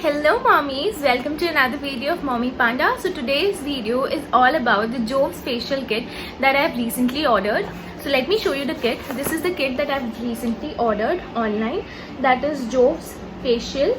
Hello mommies, welcome to another video of Mommy Panda. So today's video is all about the Jove's facial kit that I've recently ordered. So let me show you the kit. This is the kit that I've recently ordered online. That is Jove's facial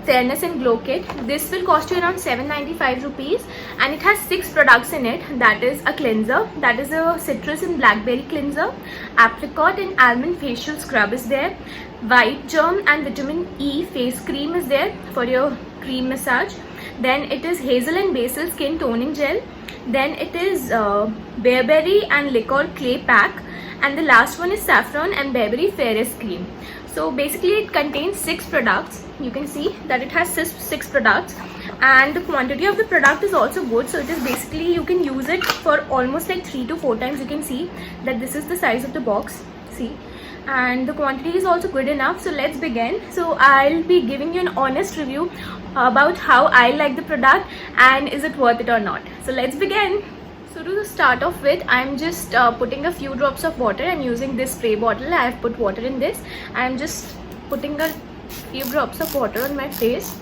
fairness and glow kit. This will cost you around 795 rupees and it has 6 products in it. That is a cleanser, that is a citrus and blackberry cleanser, apricot and almond facial scrub is there, white germ and vitamin E face cream is there for your cream massage, then it is hazel and basil skin toning gel, then it is bearberry and liquor clay pack, and the last one is saffron and bearberry fairest cream. So basically it contains 6 products. You can see that it has 6 products and the quantity of the product is also good. So it is basically you can use it for almost like 3 to 4 times. You can see that this is the size of the box, see, and the quantity is also good enough. So let's begin. So I'll be giving you an honest review about how I like the product and is it worth it or not. So let's begin. So to start off with, I'm just putting a few drops of water. I'm using this spray bottle. I have put water in this. I'm just putting a few drops of water on my face,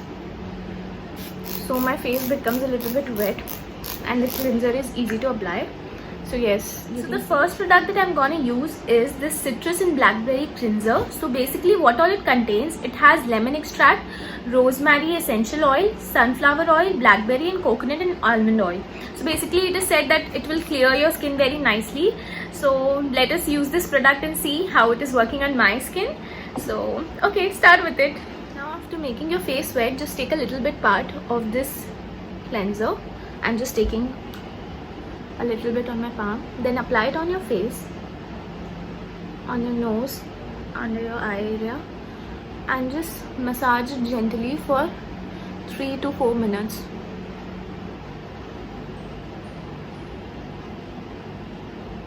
so my face becomes a little bit wet and the cleanser is easy to apply. So yes, so the first product that I'm gonna use is this citrus and blackberry cleanser. So basically what all it contains, it has lemon extract, rosemary essential oil, sunflower oil, blackberry and coconut and almond oil. So basically it is said that it will clear your skin very nicely. So let us use this product and see how it is working on my skin. So okay, start with it. Now after making your face wet, just take a little bit part of this cleanser. I'm just taking a little bit on my palm, then apply it on your face, on your nose, under your eye area, and just massage it gently for 3 to 4 minutes.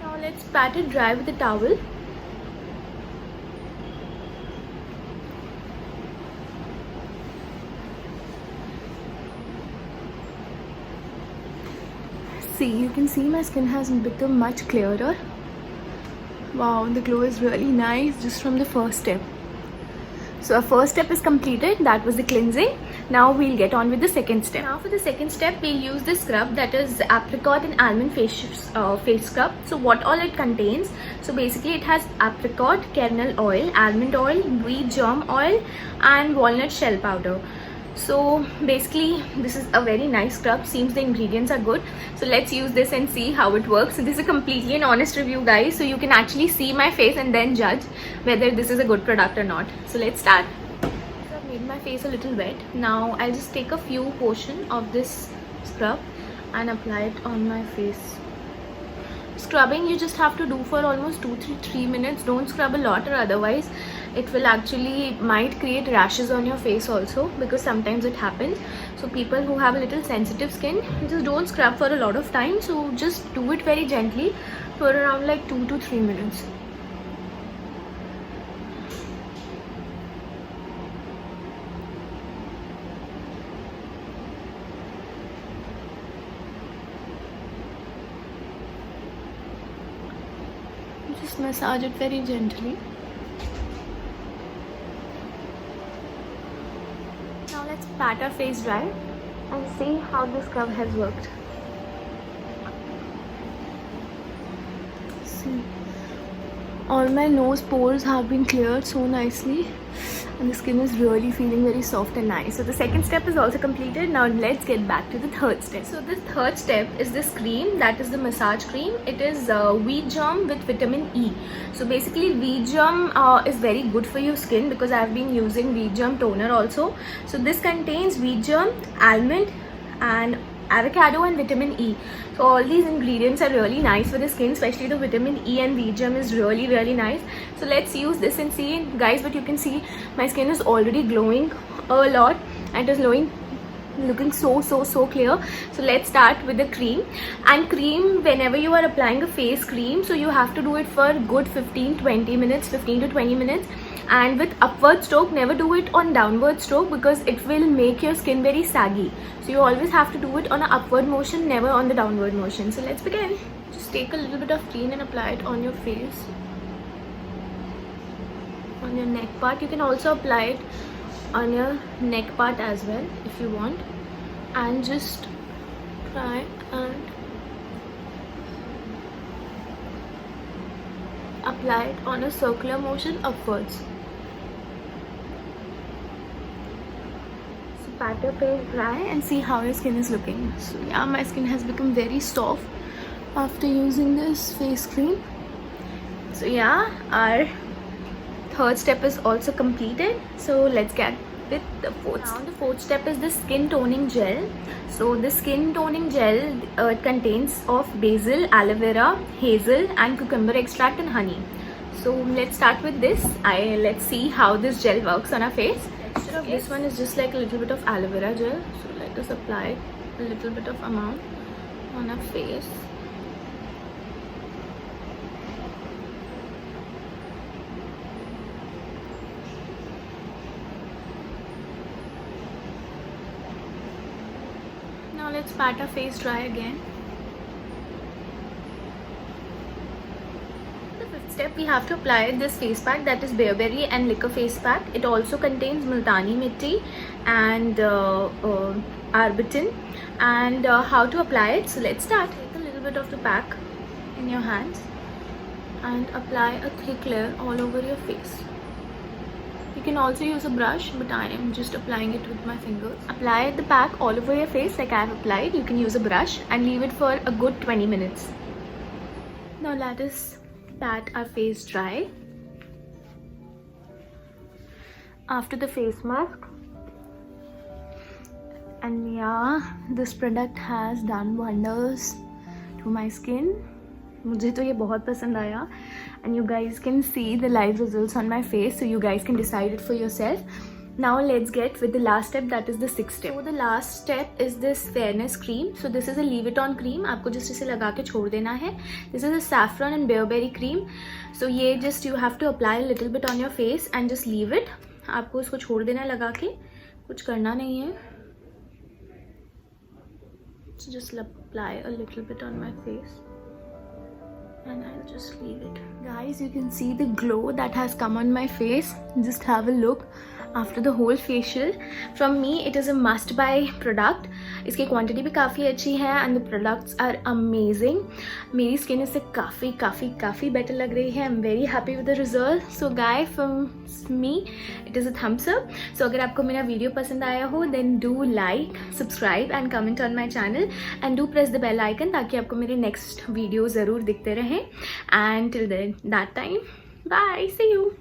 Now let's pat it dry with a towel. See, you can see my skin has become much clearer. Wow, the glow is really nice just from the first step. So our first step is completed, that was the cleansing. Now we'll get on with the second step. Now for the second step, we'll use this scrub, that is apricot and almond face scrub. So what all it contains, so basically it has apricot kernel oil, almond oil, wheat germ oil and walnut shell powder. So basically this is a very nice scrub, seems the ingredients are good. So let's use this and see how it works. So this is a completely an honest review guys, so you can actually see my face and then judge whether this is a good product or not. So let's start. So I've made my face a little wet. Now I'll just take a few portion of this scrub and apply it on my face. Scrubbing you just have to do for almost 2-3 minutes. Don't scrub a lot or otherwise it will actually might create rashes on your face also, because sometimes it happens. So people who have a little sensitive skin, just don't scrub for a lot of time. So just do it very gently for around like 2 to 3 minutes. Just massage it very gently. Now let's pat our face dry and see how the scrub has worked. See, all my nose pores have been cleared so nicely and the skin is really feeling very soft and nice. So the second step is also completed. Now let's get back to the third step. So the third step is this cream, that is the massage cream. It is wheat germ with vitamin E. So basically wheat germ is very good for your skin, because I have been using wheat germ toner also. So this contains wheat germ, almond and avocado and vitamin E. So all these ingredients are really nice for the skin, especially the vitamin E and wheat germ is really nice. So let's use this and see guys. But you can see my skin is already glowing a lot and it is looking so clear. So let's start with the cream. And cream, whenever you are applying a face cream, so you have to do it for good 15 to 20 minutes, and with upward stroke, never do it on downward stroke, because it will make your skin very saggy. So you always have to do it on an upward motion, never on the downward motion. So let's begin. Just take a little bit of cream and apply it on your face, on your neck part. You can also apply it on your neck part as well if you want, and just try and apply it on a circular motion upwards. So pat your face dry and see how your skin is looking. So yeah, my skin has become very soft after using this face cream. So yeah, our third step is also completed. So let's get with the fourth. Now the fourth step is the skin toning gel. So the skin toning gel it contains of basil, aloe vera, hazel and cucumber extract and honey. So let's start with this. Let's see how this gel works on our face. Texture of this one is just like a little bit of aloe vera gel. So let us apply a little bit of amount on our face. Now let's pat our face dry again. The fifth step, we have to apply this face pack, that is bearberry and liquor face pack. It also contains multani mitti and arbutin. And how to apply it? So let's start. Take a little bit of the pack in your hands and apply a thick layer all over your face. You can also use a brush, but I am just applying it with my fingers. Apply the pack all over your face like I have applied. You can use a brush and leave it for a good 20 minutes. Now let us pat our face dry. After the face mask. And yeah, this product has done wonders to my skin. मुझे तो ये बहुत पसंद आया, and you guys can see the live results on my face, so you guys can decide it for yourself. Now let's get with the last step, that is the sixth step. So the last step is this fairness cream. So this is a leave it on cream. आपको just इसे लगा के छोड़ देना है. This is a saffron and bearberry cream. So ये just you have to apply a little bit on your face and just leave it. आपको इसको छोड़ देना है लगा के, कुछ करना नहीं है. So just apply a little bit on my face. And I'll just leave it. Guys, you can see the glow that has come on my face. Just have a look after the whole facial. From me, it is a must buy product. इसकी quantity भी काफ़ी अच्छी है and the products are amazing. मेरी skin इससे काफ़ी better लग रही है. I'm very happy with the result. So guys, from me, it is a thumbs up. So अगर आपको मेरा वीडियो पसंद आया हो, then do like, subscribe and comment on my channel and do press the bell icon ताकि आपको मेरे next video ज़रूर दिखते रहें. And till then, that time, bye, see you.